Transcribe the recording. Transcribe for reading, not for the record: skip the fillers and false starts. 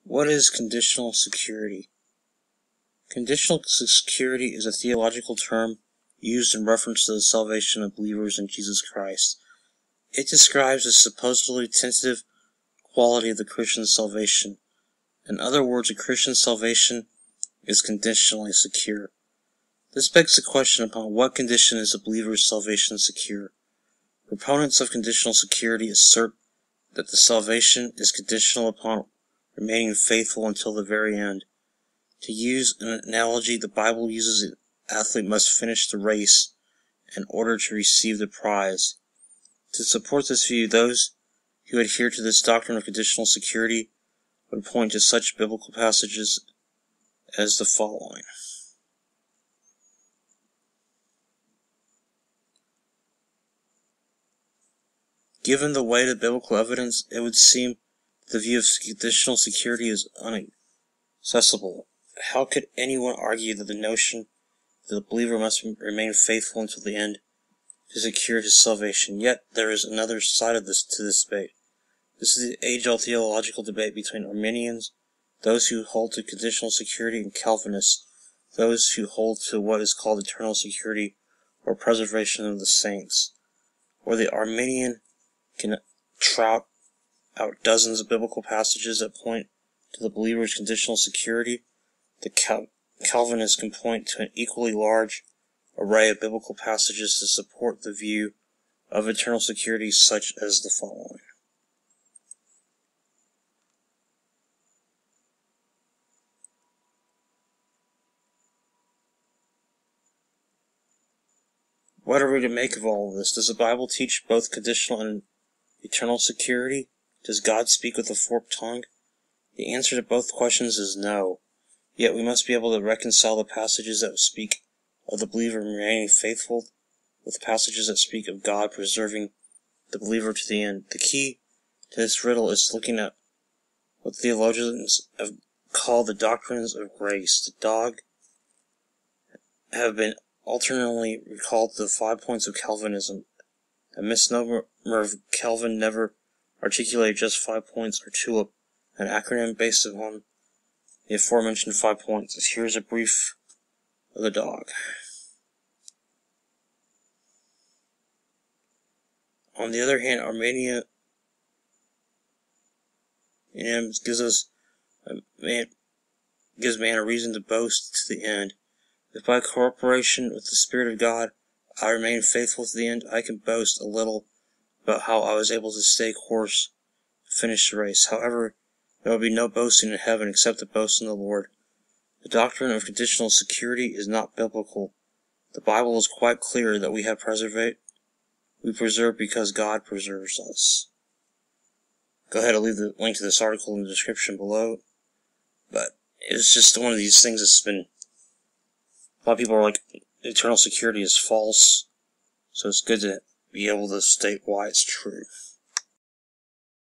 What is conditional security? Conditional security is a theological term used in reference to the salvation of believers in Jesus Christ. It describes the supposedly tentative quality of the Christian's salvation. In other words, a Christian's salvation is conditionally secure. This begs the question upon what condition is a believer's salvation secure. Proponents of conditional security assert that the salvation is conditional upon remaining faithful until the very end. To use an analogy, the Bible uses an athlete must finish the race in order to receive the prize. To support this view, those who adhere to this doctrine of conditional security would point to such biblical passages as the following. Given the weight of biblical evidence, it would seem the view of conditional security is inaccessible. How could anyone argue that the notion that the believer must remain faithful until the end to secure his salvation? Yet there is another side of this debate. This is the age-old theological debate between Arminians, those who hold to conditional security, and Calvinists, those who hold to what is called eternal security or preservation of the saints. Where the Arminian can trot out dozens of biblical passages that point to the believer's conditional security, the Calvinist can point to an equally large array of biblical passages to support the view of eternal security, such as the following. What are we to make of all of this? Does the Bible teach both conditional and eternal security? Does God speak with a forked tongue? The answer to both questions is no. Yet we must be able to reconcile the passages that speak of the believer remaining faithful with passages that speak of God preserving the believer to the end. The key to this riddle is looking at what theologians have called the doctrines of grace. The dog have been alternately recalled the 5 points of Calvinism. A misnomer of Calvin never articulated just 5 points or TULIP, an acronym based upon the aforementioned 5 points. Here's a brief of the dog. On the other hand, Arminian gives man a reason to boast to the end. If by cooperation with the Spirit of God I remain faithful to the end, I can boast a little about how I was able to stay course and finish the race. However, there will be no boasting in heaven except to boast in the Lord. The doctrine of conditional security is not biblical. The Bible is quite clear that we preserve because God preserves us. Go ahead and leave the link to this article in the description below. But it's just one of these things that's been... A lot of people are like, eternal security is false. So it's good to be able to state why it's true.